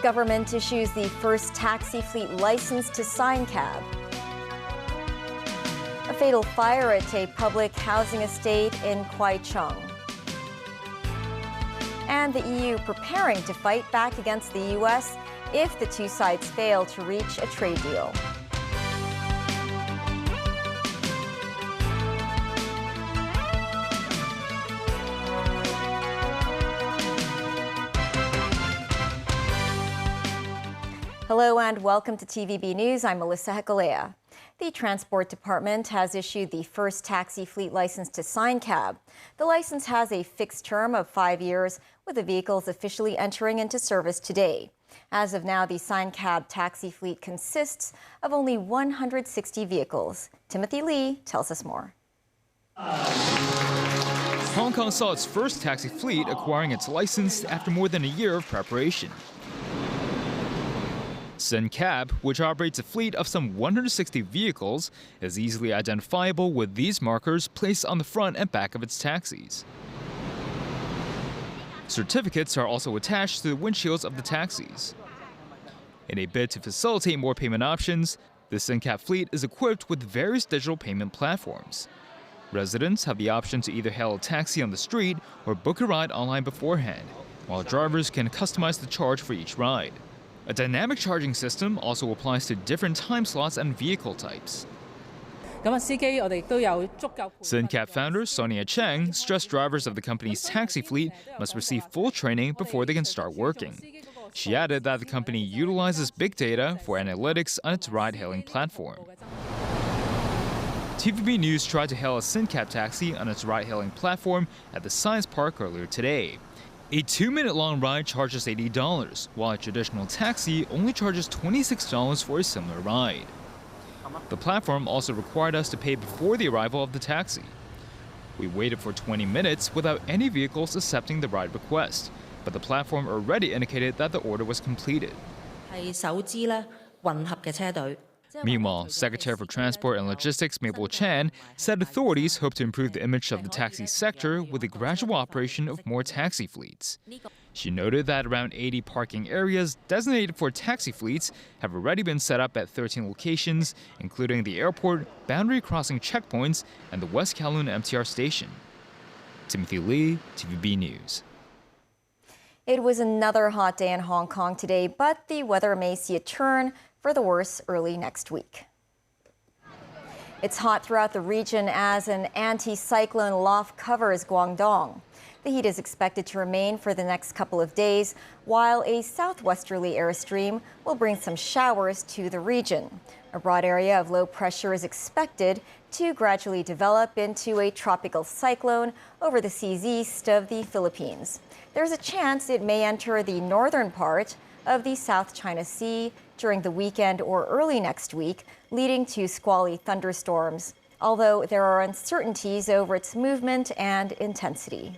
Government issues the first taxi fleet license to SignCab. A fatal fire at a public housing estate in Kwaichung. And the EU preparing to fight back against the US if the two sides fail to reach a trade deal. Hello and welcome to TVB News. I'm Melissa Hekalea. The Transport Department has issued the first taxi fleet license to SignCab. The license has a fixed term of 5 years, with the vehicles officially entering into service today. As of now, the SignCab taxi fleet consists of only 160 vehicles. Timothy Lee tells us more. Hong Kong saw its first taxi fleet acquiring its license after more than a year of preparation. SignCab, which operates a fleet of some 160 vehicles, is easily identifiable with these markers placed on the front and back of its taxis. Certificates are also attached to the windshields of the taxis. In a bid to facilitate more payment options, the SignCab fleet is equipped with various digital payment platforms. Residents have the option to either hail a taxi on the street or book a ride online beforehand, while drivers can customize the charge for each ride. A dynamic charging system also applies to different time slots and vehicle types. SignCab founder Sonia Cheng stressed drivers of the company's taxi fleet must receive full training before they can start working. She added that the company utilizes big data for analytics on its ride-hailing platform. TVB News tried to hail a SignCab taxi on its ride-hailing platform at the Science Park earlier today. A 2-minute-long ride charges $80, while a traditional taxi only charges $26 for a similar ride. The platform also required us to pay before the arrival of the taxi. We waited for 20 minutes without any vehicles accepting the ride request, but the platform already indicated that the order was completed. Meanwhile, Secretary for Transport and Logistics Mabel Chan said authorities hope to improve the image of the taxi sector with the gradual operation of more taxi fleets. She noted that around 80 parking areas designated for taxi fleets have already been set up at 13 locations, including the airport, boundary crossing checkpoints, and the West Kowloon MTR station. Timothy Lee, TVB News. It was another hot day in Hong Kong today, but the weather may see a turn for the worse early next week. It's hot throughout the region as an anti-cyclone loft covers Guangdong. The heat is expected to remain for the next couple of days, while a southwesterly airstream will bring some showers to the region. A broad area of low pressure is expected to gradually develop into a tropical cyclone over the seas east of the Philippines. There's a chance it may enter the northern part of the South China Sea during the weekend or early next week, leading to squally thunderstorms, although there are uncertainties over its movement and intensity.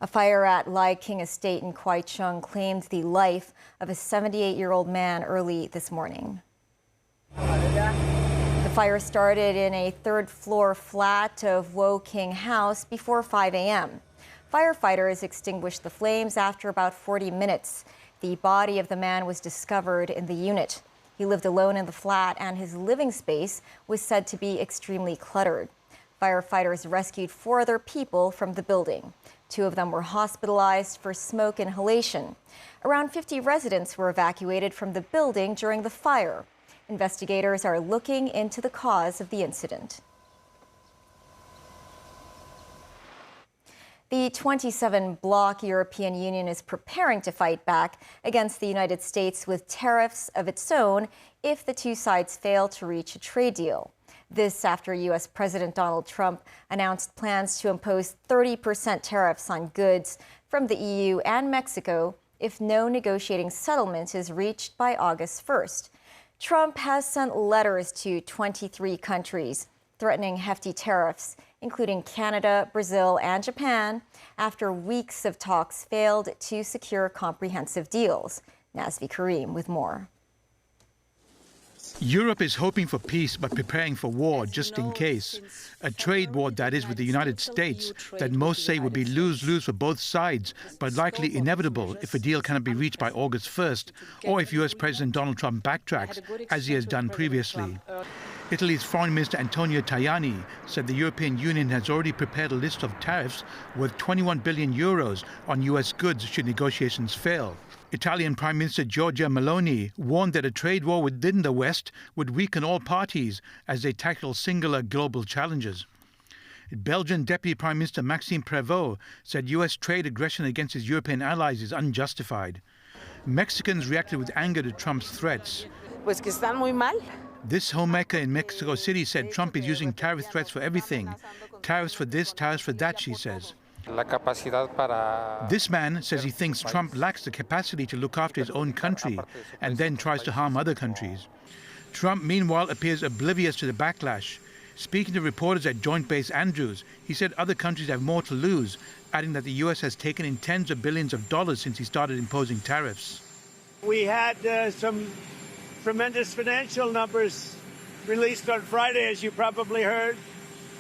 A fire at Lai King Estate in Kwaichung claimed the life of a 78-year-old man early this morning. The fire started in a third-floor flat of Wo King House before 5 a.m. Firefighters extinguished the flames after about 40 minutes. The body of the man was discovered in the unit. He lived alone in the flat, and his living space was said to be extremely cluttered. Firefighters rescued 4 other people from the building. 2 of them were hospitalized for smoke inhalation. Around 50 residents were evacuated from the building during the fire. Investigators are looking into the cause of the incident. The 27-bloc European Union is preparing to fight back against the United States with tariffs of its own if the two sides fail to reach a trade deal. This after U.S. President Donald Trump announced plans to impose 30% tariffs on goods from the EU and Mexico if no negotiating settlement is reached by August 1st. Trump has sent letters to 23 countries threatening hefty tariffs, including Canada, Brazil, and Japan, after weeks of talks failed to secure comprehensive deals. Nazvi Karim with more. Europe is hoping for peace but preparing for war just in case. A trade war, that is, with the United States, that most say would be lose-lose for both sides, but likely inevitable if a deal cannot be reached by August 1st, or if US President Donald Trump backtracks, as he has done previously. Italy's Foreign Minister Antonio Tajani said the European Union has already prepared a list of tariffs worth 21 billion euros on US goods should negotiations fail. Italian Prime Minister Giorgia Meloni warned that a trade war within the West would weaken all parties as they tackle singular global challenges. Belgian Deputy Prime Minister Maxime Prévost said US trade aggression against his European allies is unjustified. Mexicans reacted with anger to Trump's threats. Pues que están muy mal. This homemaker in Mexico City said Trump is using tariff threats for everything. Tariffs for this, tariffs for that, she says. This man says he thinks Trump lacks the capacity to look after his own country and then tries to harm other countries. Trump, meanwhile, appears oblivious to the backlash. Speaking to reporters at Joint Base Andrews, he said other countries have more to lose, adding that the U.S. has taken in tens of billions of dollars since he started imposing tariffs. We had some tremendous financial numbers released on Friday, as you probably heard,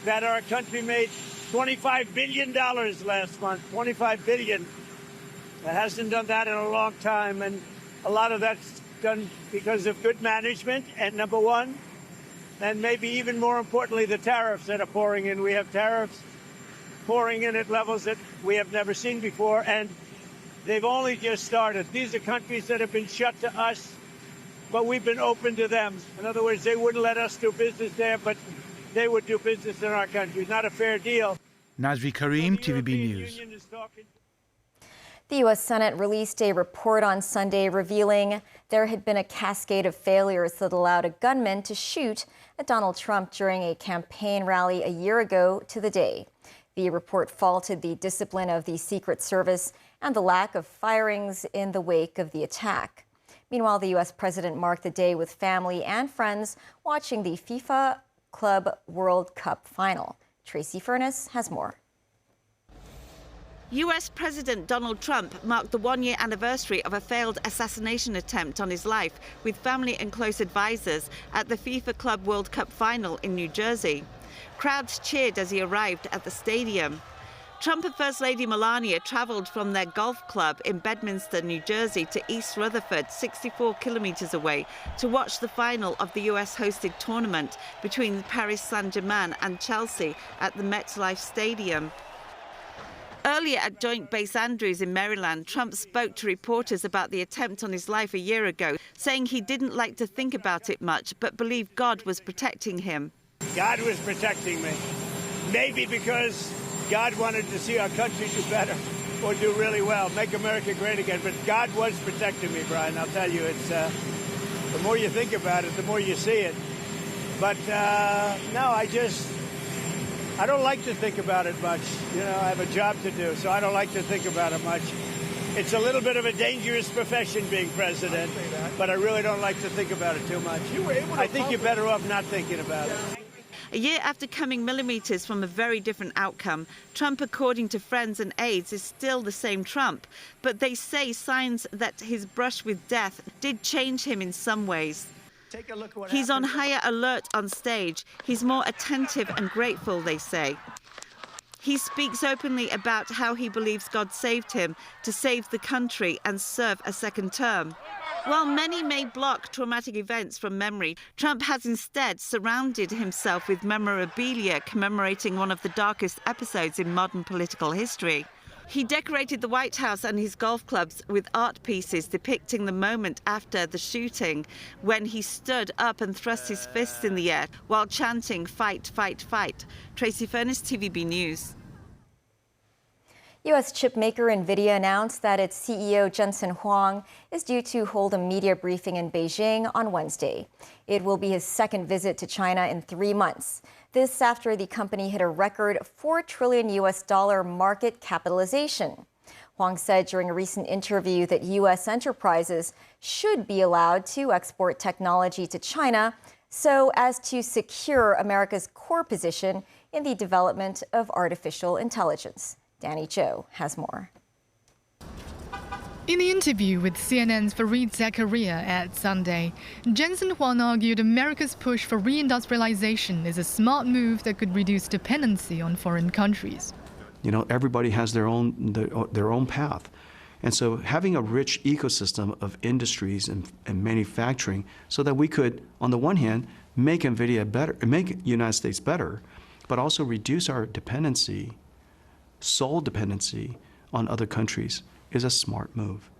that our country made $25 billion last month, $25 billion. It hasn't done that in a long time, and a lot of that's done because of good management, and number one, and maybe even more importantly, the tariffs that are pouring in. We have tariffs pouring in at levels that we have never seen before, and they've only just started. These are countries that have been shut to us, but we've been open to them. In other words, they wouldn't let us do business there, but they would do business in our country. Not a fair deal. Nazri Karim, TVB News. The U.S. Senate released a report on Sunday revealing there had been a cascade of failures that allowed a gunman to shoot at Donald Trump during a campaign rally a year ago to the day. The report faulted the discipline of the Secret Service and the lack of firings in the wake of the attack. Meanwhile, the U.S. president marked the day with family and friends watching the FIFA Club World Cup final. Tracy Furness has more. US President Donald Trump marked the one-year anniversary of a failed assassination attempt on his life with family and close advisors at the FIFA Club World Cup final in New Jersey. Crowds cheered as he arrived at the stadium. Trump and First Lady Melania travelled from their golf club in Bedminster, New Jersey to East Rutherford, 64 kilometres away, to watch the final of the US-hosted tournament between Paris Saint-Germain and Chelsea at the MetLife Stadium. Earlier at Joint Base Andrews in Maryland, Trump spoke to reporters about the attempt on his life a year ago, saying he didn't like to think about it much, but believed God was protecting him. God was protecting me. Maybe because God wanted to see our country do better or do really well, make America great again. But God was protecting me, Brian. I'll tell you, it's the more you think about it, the more you see it. But no, I don't like to think about it much. You know, I have a job to do, so I don't like to think about it much. It's a little bit of a dangerous profession being president, but I really don't like to think about it too much. I think you're better off not thinking about it. A year after coming millimetres from a very different outcome, Trump, according to friends and aides, is still the same Trump. But they say signs that his brush with death did change him in some ways. He's on higher alert on stage. He's more attentive and grateful, they say. He speaks openly about how he believes God saved him to save the country and serve a second term. While many may block traumatic events from memory, Trump has instead surrounded himself with memorabilia commemorating one of the darkest episodes in modern political history. He decorated the White House and his golf clubs with art pieces depicting the moment after the shooting, when he stood up and thrust his fists in the air while chanting, "Fight, fight, fight." Tracy Furness, TVB News. U.S. chipmaker Nvidia announced that its CEO Jensen Huang is due to hold a media briefing in Beijing on Wednesday. It will be his second visit to China in 3 months. This after the company hit a record $4 trillion market capitalization. Huang said during a recent interview that U.S. enterprises should be allowed to export technology to China so as to secure America's core position in the development of artificial intelligence. Danny Zhou has more. In the interview with CNN's Fareed Zakaria at Sunday, Jensen Huang argued America's push for reindustrialization is a smart move that could reduce dependency on foreign countries. You know, everybody has their own path. And so having a rich ecosystem of industries and manufacturing so that we could, on the one hand, make Nvidia better, make the United States better, but also reduce our dependency, sole dependency on other countries is a smart move.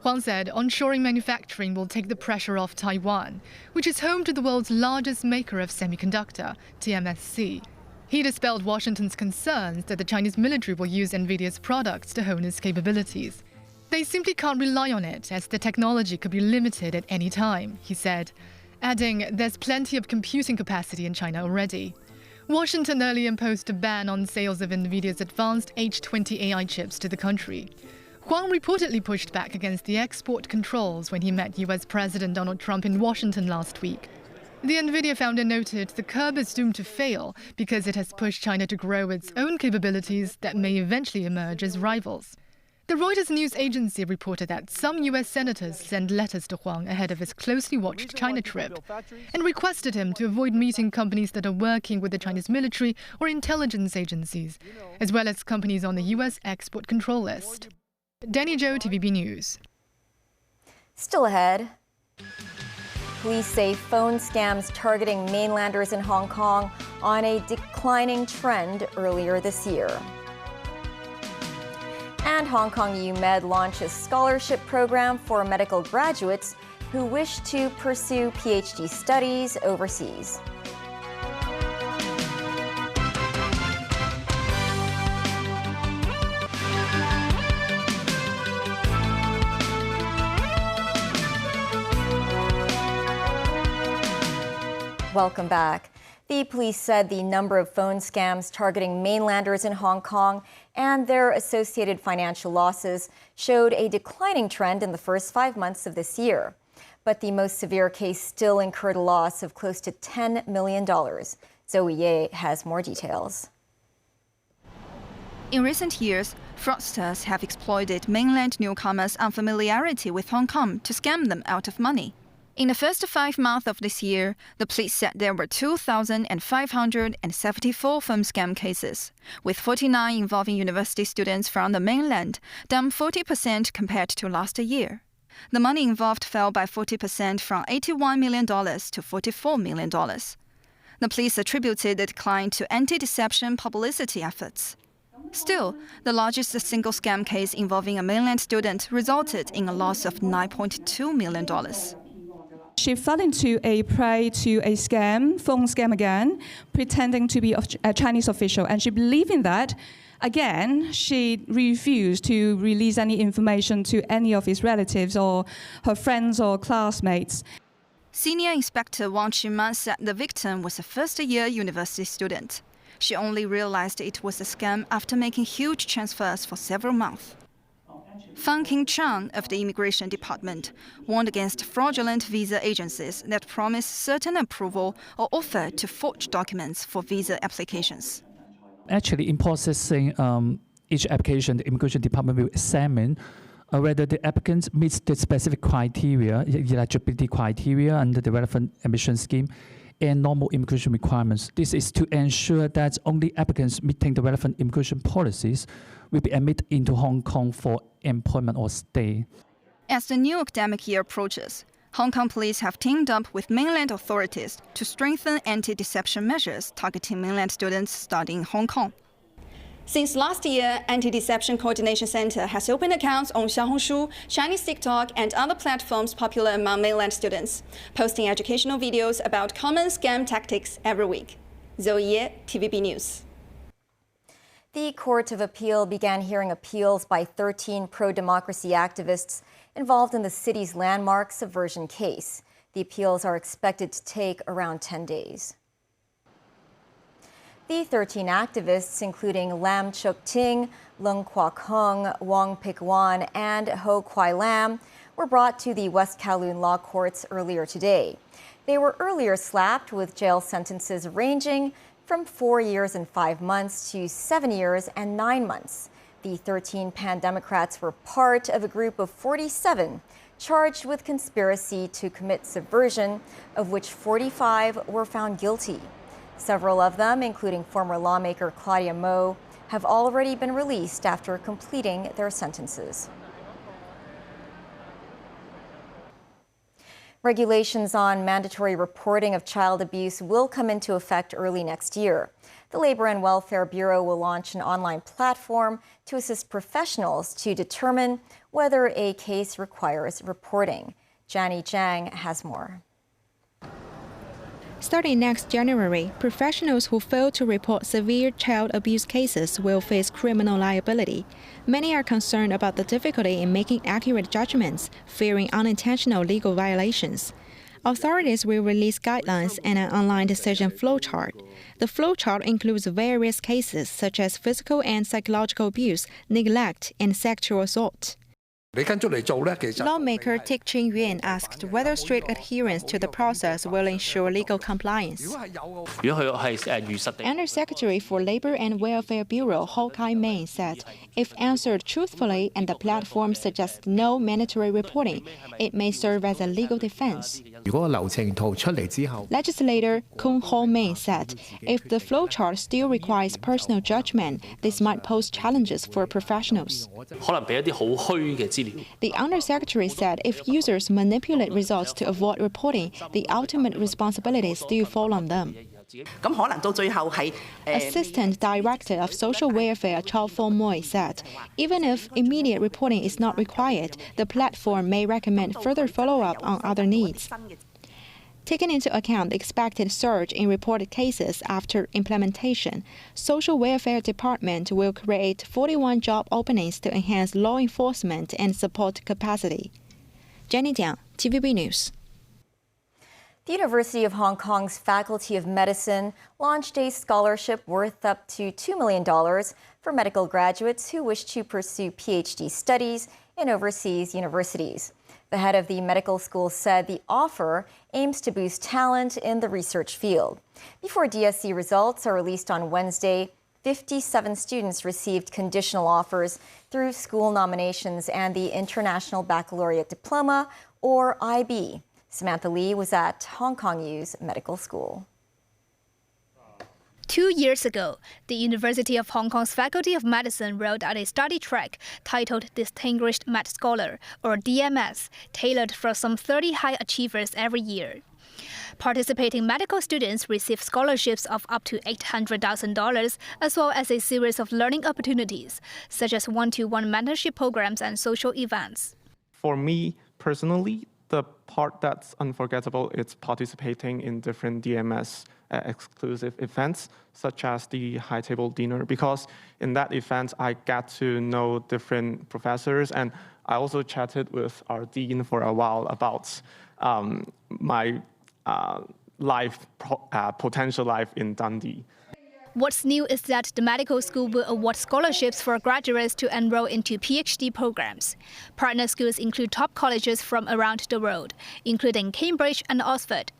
Huang said onshoring manufacturing will take the pressure off Taiwan, which is home to the world's largest maker of semiconductor, TSMC. He dispelled Washington's concerns that the Chinese military will use Nvidia's products to hone its capabilities. They simply can't rely on it, as the technology could be limited at any time, he said, adding there's plenty of computing capacity in China already. Washington earlier imposed a ban on sales of Nvidia's advanced H20 AI chips to the country. Huang reportedly pushed back against the export controls when he met US President Donald Trump in Washington last week. The Nvidia founder noted the curb is doomed to fail because it has pushed China to grow its own capabilities that may eventually emerge as rivals. The Reuters news agency reported that some US senators sent letters to Huang ahead of his closely watched China trip and requested him to avoid meeting companies that are working with the Chinese military or intelligence agencies, as well as companies on the US export control list. Danny Zhou, TVB News. Still ahead. Police say phone scams targeting mainlanders in Hong Kong on a declining trend earlier this year. And Hong Kong UMed launches scholarship program for medical graduates who wish to pursue PhD studies overseas. Welcome back. The police said the number of phone scams targeting mainlanders in Hong Kong and their associated financial losses showed a declining trend in the first 5 months of this year. But the most severe case still incurred a loss of close to $10 million. Zoe Ye has more details. In recent years, fraudsters have exploited mainland newcomers' unfamiliarity with Hong Kong to scam them out of money. In the first 5 months of this year, the police said there were 2,574 phone scam cases, with 49 involving university students from the mainland, down 40% compared to last year. The money involved fell by 40% from $81 million to $44 million. The police attributed the decline to anti-deception publicity efforts. Still, the largest single scam case involving a mainland student resulted in a loss of $9.2 million. She fell into a prey to a scam, phone scam again, pretending to be a Chinese official. And she believed in that. Again, she refused to release any information to any of his relatives or her friends or classmates. Senior Inspector Wang Qinman said the victim was a first-year university student. She only realized it was a scam after making huge transfers for several months. Fan King Chang of the Immigration Department warned against fraudulent visa agencies that promise certain approval or offer to forge documents for visa applications. Actually, in processing each application, the Immigration Department will examine whether the applicant meets the specific criteria, eligibility criteria under the relevant admission scheme, and normal immigration requirements. This is to ensure that only applicants meeting the relevant immigration policies will be admitted into Hong Kong for employment or stay. As the new academic year approaches, Hong Kong police have teamed up with mainland authorities to strengthen anti-deception measures targeting mainland students studying in Hong Kong. Since last year, Anti-Deception Coordination Center has opened accounts on Xiaohongshu, Chinese TikTok, and other platforms popular among mainland students, posting educational videos about common scam tactics every week. Zoe Ye, TVB News. The Court of Appeal began hearing appeals by 13 pro-democracy activists involved in the city's landmark subversion case. The appeals are expected to take around 10 days. The 13 activists, including Lam Chuk Ting, Lung Kwok Hung, Wong Pik Wan, and Ho Kwai Lam, were brought to the West Kowloon Law Courts earlier today. They were earlier slapped with jail sentences ranging from 4 years and 5 months to 7 years and 9 months. The 13 Pan Democrats were part of a group of 47 charged with conspiracy to commit subversion, of which 45 were found guilty. Several of them, including former lawmaker Claudia Mo, have already been released after completing their sentences. Regulations on mandatory reporting of child abuse will come into effect early next year. The Labor and Welfare Bureau will launch an online platform to assist professionals to determine whether a case requires reporting. Jani Zhang has more. Starting next January, professionals who fail to report severe child abuse cases will face criminal liability. Many are concerned about the difficulty in making accurate judgments, fearing unintentional legal violations. Authorities will release guidelines and an online decision flowchart. The flowchart includes various cases such as physical and psychological abuse, neglect, and sexual assault. Lawmaker Tik Ching-yuan asked whether strict adherence to the process will ensure legal compliance. Undersecretary for Labor and Welfare Bureau Ho Kai-mei said, if answered truthfully and the platform suggests no mandatory reporting, it may serve as a legal defense. Legislator Kung Ho-mei said, if the flowchart still requires personal judgment, this might pose challenges for professionals. The Undersecretary said if users manipulate results to avoid reporting, the ultimate responsibility still falls on them. Assistant Director of Social Welfare Chow Fong Moi said, even if immediate reporting is not required, the platform may recommend further follow-up on other needs. Taking into account the expected surge in reported cases after implementation, Social Welfare Department will create 41 job openings to enhance law enforcement and support capacity. Jenny Jiang, TVB News. The University of Hong Kong's Faculty of Medicine launched a scholarship worth up to $2 million for medical graduates who wish to pursue PhD studies in overseas universities. The head of the medical school said the offer aims to boost talent in the research field. Before DSE results are released on Wednesday, 57 students received conditional offers through school nominations and the International Baccalaureate Diploma, or IB. Samantha Lee was at Hong Kong U's medical school. 2 years ago, the University of Hong Kong's Faculty of Medicine rolled out a study track titled Distinguished Med Scholar, or DMS, tailored for some 30 high achievers every year. Participating medical students receive scholarships of up to $800,000, as well as a series of learning opportunities, such as one-to-one mentorship programs and social events. For me personally, the part that's unforgettable is participating in different DMS exclusive events, such as the high table dinner, because in that event, I got to know different professors, and I also chatted with our dean for a while about my potential life in Dundee. What's new is that the medical school will award scholarships for graduates to enroll into PhD programs. Partner schools include top colleges from around the world, including Cambridge and Oxford.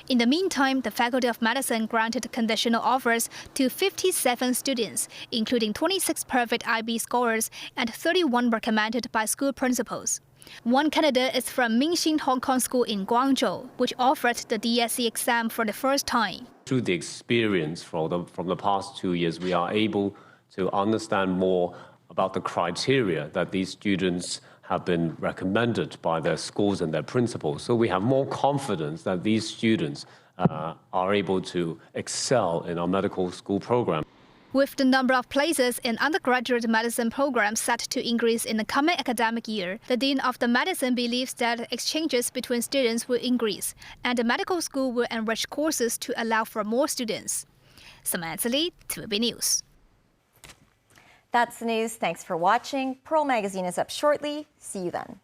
In the meantime, the Faculty of Medicine granted conditional offers to 57 students, including 26 perfect IB scores and 31 recommended by school principals. One candidate is from Mingxin Hong Kong School in Guangzhou, which offered the DSE exam for the first time. Through the experience from the past 2 years, we are able to understand more about the criteria that these students have been recommended by their schools and their principals. So we have more confidence that these students are able to excel in our medical school program. With the number of places in undergraduate medicine programs set to increase in the coming academic year, the Dean of the Medicine believes that exchanges between students will increase, and the medical school will enrich courses to allow for more students. Samantha Lee, TVB News. That's the news. Thanks for watching. Pearl Magazine is up shortly. See you then.